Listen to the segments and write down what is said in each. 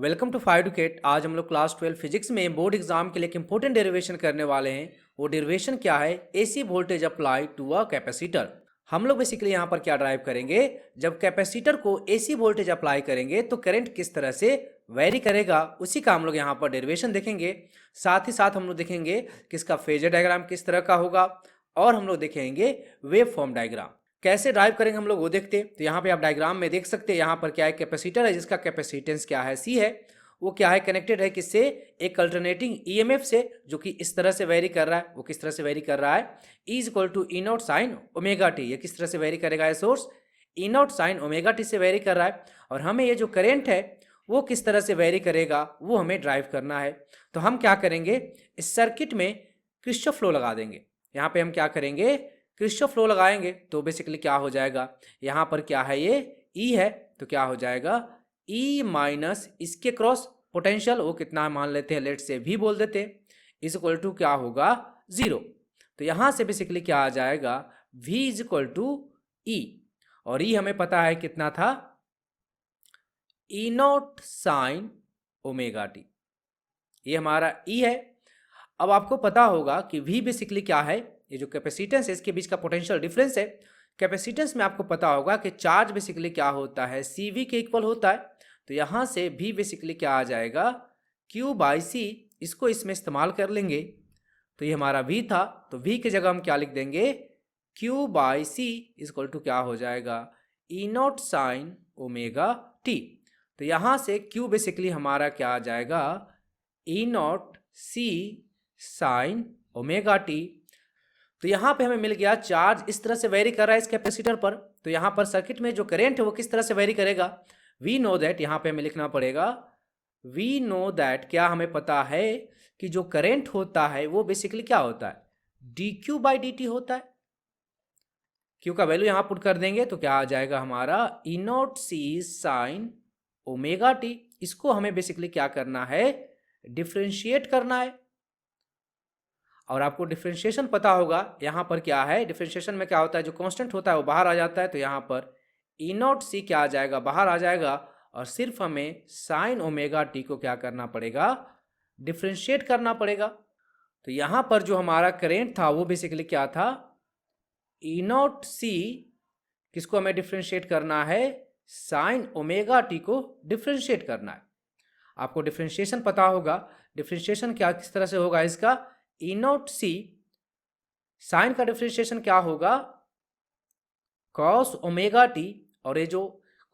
Welcome to five educate. आज हम लोग क्लास 12 फिजिक्स में बोर्ड एग्जाम के लिए एक इंपॉर्टेंट डेरिवेशन करने वाले हैं। वो डेरिवेशन क्या है? AC voltage apply to a capacitor. हम लोग बेसिकली यहाँ पर क्या ड्राइव करेंगे, जब कैपेसिटर को एसी वोल्टेज अप्लाई करेंगे तो करंट किस तरह से वेरी करेगा, उसी का हम लोग यहाँ पर डेरिवेशन देखेंगे। साथ ही साथ हम लोग देखेंगे कि इसका फेजर डायग्राम किस तरह का होगा, और हम लोग देखेंगे वेव फॉर्म डायग्राम कैसे ड्राइव करेंगे हम लोग वो देखते हैं। तो यहाँ पे आप डायग्राम में देख सकते हैं, यहाँ पर क्या है, कैपेसिटर है जिसका कैपेसिटेंस क्या है, सी है। वो क्या है, कनेक्टेड है किससे, एक अल्टरनेटिंग ईएमएफ से, जो कि इस तरह से वेरी कर रहा है। वो किस तरह से वेरी कर रहा है, E equal to E naught sine omega t. ये किस तरह से वेरी करेगा, ये source E naught sine omega t से वेरी कर रहा है। और हमें ये जो करेंट है वो किस तरह से वेरी करेगा वो हमें ड्राइव करना है। तो हम क्या करेंगे, इस सर्किट में किरचॉफ लॉ लगा देंगे। यहाँ पे हम क्या करेंगे, किरचॉफ लॉ लगाएंगे। तो बेसिकली क्या हो जाएगा, यहाँ पर क्या है, ये E है, तो क्या हो जाएगा, E माइनस इसके क्रॉस पोटेंशियल, वो कितना मान लेते हैं, लेट से V बोल देते हैं, इज इक्वल टू क्या होगा, 0। तो यहाँ से बेसिकली क्या आ जाएगा, V is equal to E, और E हमें पता है कितना था, E naught sine omega t. ये हमारा E है। अब आपको पता होगा कि V बेसिकली क्या है, ये जो कैपेसिटेंस है इसके बीच का पोटेंशियल डिफरेंस है। कैपेसिटेंस में आपको पता होगा कि चार्ज बेसिकली क्या होता है, CV के इक्वल होता है। तो यहाँ से V बेसिकली क्या आ जाएगा, Q बाई सी। इसको इसमें इस्तेमाल कर लेंगे। तो ये हमारा V था, तो V की जगह हम क्या लिख देंगे, Q by C equal to क्या हो जाएगा, E naught sine omega T. तो यहाँ से Q बेसिकली हमारा क्या आ जाएगा, E naught C sine omega T. तो यहाँ पे हमें मिल गया, चार्ज इस तरह से वेरी कर रहा है इस कैपेसिटर पर। तो यहाँ पर सर्किट में जो करंट है वो किस तरह से वेरी करेगा, वी नो दैट, यहाँ पे हमें लिखना पड़ेगा, वी नो दैट, क्या हमें पता है कि जो करंट होता है वो बेसिकली क्या होता है, D Q by D T होता है। क्यू का वैल्यू यहाँ पुट कर देंगे तो क्या आ जाएगा हमारा, E naught C sine omega T. इसको हमें बेसिकली क्या करना है, डिफ्रेंशिएट करना है। और आपको डिफ्रेंशिएशन पता होगा, यहाँ पर क्या है, डिफ्रेंशिएशन में क्या होता है, जो कांस्टेंट होता है वो बाहर आ जाता है। तो यहाँ पर ई नॉट सी क्या आ जाएगा, बाहर आ जाएगा, और सिर्फ हमें साइन ओमेगा टी को क्या करना पड़ेगा, डिफ्रेंशिएट करना पड़ेगा। तो यहाँ पर जो हमारा करेंट था वो बेसिकली क्या था, ई नॉट सी, किसको हमें डिफ्रेंशिएट करना है, साइन ओमेगा टी को डिफ्रेंशिएट करना है। आपको डिफ्रेंशिएशन पता होगा, डिफ्रेंशिएशन क्या किस तरह से होगा इसका, ई नॉट सी साइन का डिफ्रेंशिएशन क्या होगा, कॉस ओमेगा टी, और ये जो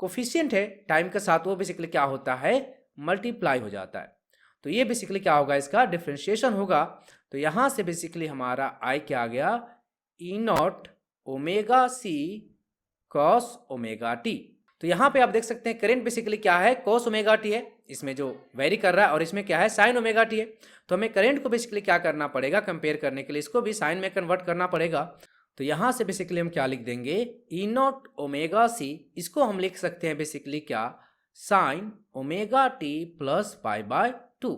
कोफिशिएंट है टाइम के साथ वो बेसिकली क्या होता है, मल्टीप्लाई हो जाता है। तो ये बेसिकली क्या होगा, इसका डिफ्रेंशिएशन होगा। तो यहां से बेसिकली हमारा आई क्या आ गया, E naught omega C cos omega T. तो यहाँ पे आप देख सकते हैं करंट बेसिकली क्या है, कॉस ओमेगा टी है, इसमें जो वेरी कर रहा है, और इसमें क्या है, साइन ओमेगा टी है। तो हमें करंट को बेसिकली क्या करना पड़ेगा, कंपेयर करने के लिए इसको भी साइन में कन्वर्ट करना पड़ेगा। तो यहाँ से बेसिकली हम क्या लिख देंगे, ई नॉट ओमेगा सी, इसको हम लिख सकते हैं बेसिकली क्या, sign omega T plus pi by 2।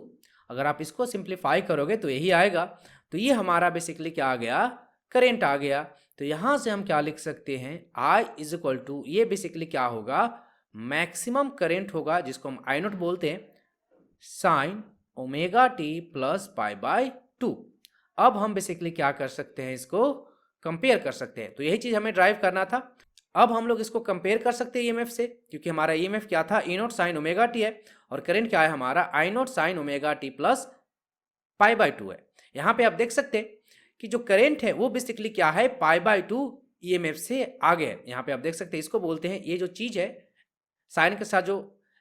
अगर आप इसको सिंप्लीफाई करोगे तो यही आएगा। तो ये हमारा बेसिकली क्या आ गया, करेंट आ गया। तो यहाँ से हम क्या लिख सकते हैं, I इज इक्वल टू, ये बेसिकली क्या होगा, मैक्सिमम करेंट होगा जिसको हम आई नॉट बोलते हैं, sign omega T plus pi by 2। अब हम बेसिकली क्या कर सकते हैं, इसको कंपेयर कर सकते हैं। तो यही चीज हमें ड्राइव करना था। अब हम लोग इसको कंपेयर कर सकते हैं ईएमएफ से, क्योंकि हमारा ईएमएफ क्या था, E naught sine omega T है, और करंट क्या है हमारा, I naught sine omega T plus pi by 2 है। यहाँ पे आप देख सकते हैं कि जो करंट है वो बेसिकली क्या है, पाई बाय 2 ईएमएफ से आगे है। यहाँ पे आप देख सकते हैं, इसको बोलते हैं, ये जो चीज है साइन के साथ जो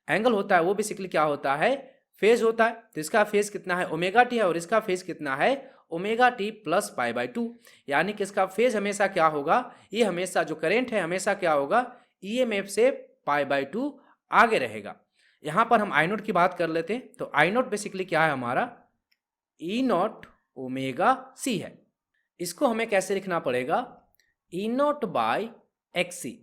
एंगल होता है वो बेसिकली क्या होता है, फेज होता है। तो इसका फेज कितना है, ओमेगा टी है, और इसका फेज कितना है, omega T plus pi by 2। यानी कि इसका फेज हमेशा क्या होगा, ये हमेशा जो करंट है हमेशा क्या होगा, ईएमएफ से पाई बाय 2 आगे रहेगा। यहाँ पर हम आई नॉट की बात कर लेते हैं। तो आई नॉट बेसिकली क्या है हमारा, ई नॉट ओमेगा सी है। इसको हमें कैसे लिखना पड़ेगा, ई नॉट बाय एक्सी,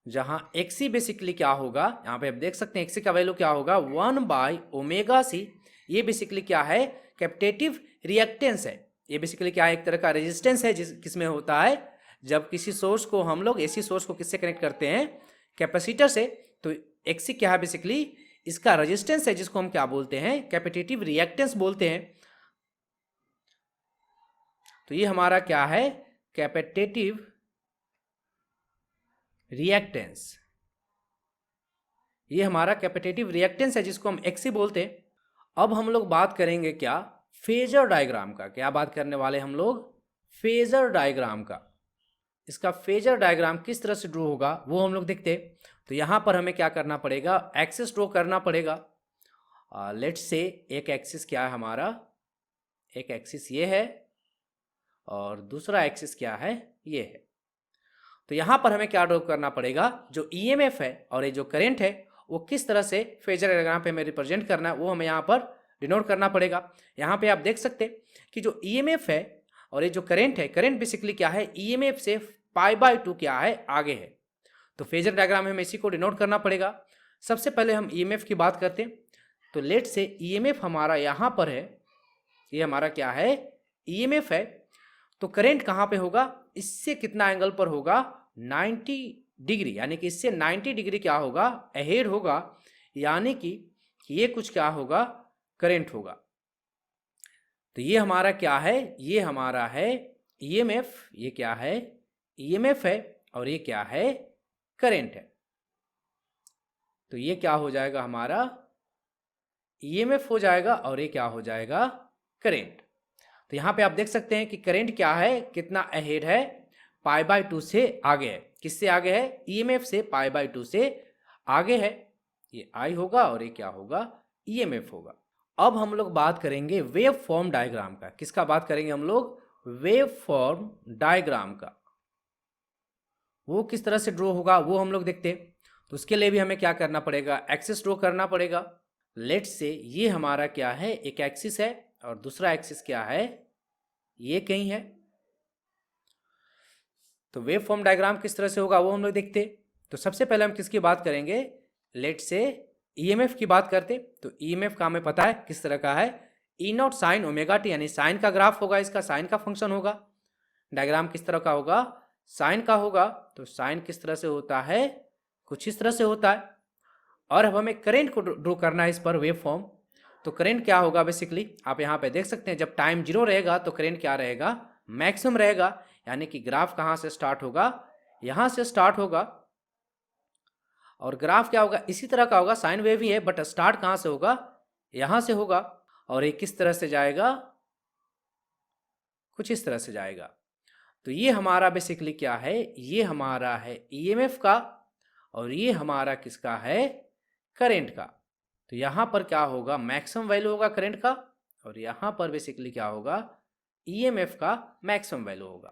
जहां एक्सी बेसिकली क्या होगा, यहाँ पे आप देख सकते हैं एक्सी का वैल्यू क्या होगा, 1 बाय ओमेगा सी। ये बेसिकली क्या है, कैपेसिटिव रिएक्टेंस है। ये बेसिकली क्या है, एक तरह का रेजिस्टेंस है किसमें होता है, जब किसी सोर्स को हम लोग एसी सोर्स को किससे कनेक्ट करते हैं, कैपेसिटर से। तो एक्सी क्या है बेसिकली, इसका रेजिस्टेंस है जिसको हम क्या बोलते हैं, कैपेसिटिव रिएक्टेंस बोलते हैं। तो ये हमारा क्या है, कैपेसिटिव रिएक्टेंस, ये हमारा कैपेसिटिव रिएक्टेंस है जिसको हम एक्सी बोलते हैं। अब हम लोग बात करेंगे क्या, फेजर डायग्राम का। क्या बात करने वाले हम लोग, फेजर डायग्राम का। इसका फेजर डायग्राम किस तरह से ड्रॉ होगा वो हम लोग देखते हैं। तो यहाँ पर हमें क्या करना पड़ेगा, एक्सिस ड्रॉ करना पड़ेगा। लेट्स से एक एक्सिस क्या है हमारा, एक एक्सिस ये है और दूसरा एक्सिस क्या है, ये है। तो यहाँ पर हमें क्या ड्रॉ करना पड़ेगा, जो ईएमएफ है और ये जो करंट है वो किस तरह से फेजर डायग्राम पे हमें रिप्रेजेंट करना है वो हमें यहाँ पर डिनोट करना पड़ेगा। यहाँ पे आप देख सकते हैं कि जो ईएमएफ है और ये जो करंट है, करंट बेसिकली क्या है, ईएमएफ से π/2 क्या है, आगे है। तो फेजर डायग्राम में हमें इसी को डिनोट करना पड़ेगा। सबसे पहले हम ईएमएफ की बात करते हैं। तो लेट से ईएमएफ हमारा यहाँ पर है, ये हमारा क्या है, ईएमएफ है। तो करंट कहाँ पे होगा, इससे कितना एंगल पर होगा, 90 डिग्री, यानी कि इससे 90 डिग्री क्या होगा, अहेड होगा, यानी कि ये कुछ क्या होगा, करंट होगा। तो ये हमारा क्या है, ये हमारा है ईएमएफ, ये क्या है, ईएमएफ है और ये क्या है, करंट है। तो ये क्या हो जाएगा हमारा, ईएमएफ हो जाएगा और ये क्या हो जाएगा, करंट। तो यहाँ पे आप देख सकते हैं कि करंट क्या है, कितना अहेड है, π/2 से आगे है। किससे आगे है, ईएमएफ से π/2 से आगे है। ये आई होगा और ये क्या होगा, ईएमएफ होगा। अब हम लोग बात करेंगे वेव फॉर्म डायग्राम का। किसका बात करेंगे हम लोग, वेव फॉर्म डायग्राम का। वो किस तरह से ड्रॉ होगा वो हम लोग देखते हैं। तो उसके लिए भी हमें क्या करना पड़ेगा, एक्सिस ड्रॉ करना पड़ेगा। लेट्स से ये हमारा क्या है, एक एक्सिस है और दूसरा एक्सिस क्या है, ये कहीं है। तो वेव फॉर्म डायग्राम किस तरह से होगा वो हम लोग देखते हैं। तो सबसे पहले हम किसकी बात करेंगे, लेट्स से ईएमएफ की बात करते। तो ईएमएफ का हमें पता है किस तरह का है, E0 sin ω t, यानी साइन का ग्राफ होगा, इसका साइन का फंक्शन होगा। डायग्राम किस तरह का होगा, साइन का होगा। तो साइन किस तरह से होता है, कुछ इस तरह से होता है। और अब हमें करंट को ड्रॉ करना है इस पर, वेव फॉर्म। तो करंट क्या होगा, बेसिकली आप यहाँ पे देख सकते हैं, जब टाइम 0 रहेगा तो करंट क्या रहेगा, मैक्सिमम रहेगा। यानी कि ग्राफ कहाँ से स्टार्ट होगा, यहाँ से स्टार्ट होगा। और ग्राफ क्या होगा, इसी तरह का होगा, साइन वेव ही है, बट स्टार्ट कहाँ से होगा, यहाँ से होगा। और ये किस तरह से जाएगा, कुछ इस तरह से जाएगा। तो ये हमारा बेसिकली क्या है, ये हमारा है ईएमएफ का और ये हमारा किसका है, करंट का। तो यहाँ पर क्या होगा, मैक्सिमम वैल्यू होगा करंट का और यहाँ पर बेसिकली क्या होगा, ईएमएफ का मैक्सिमम वैल्यू होगा।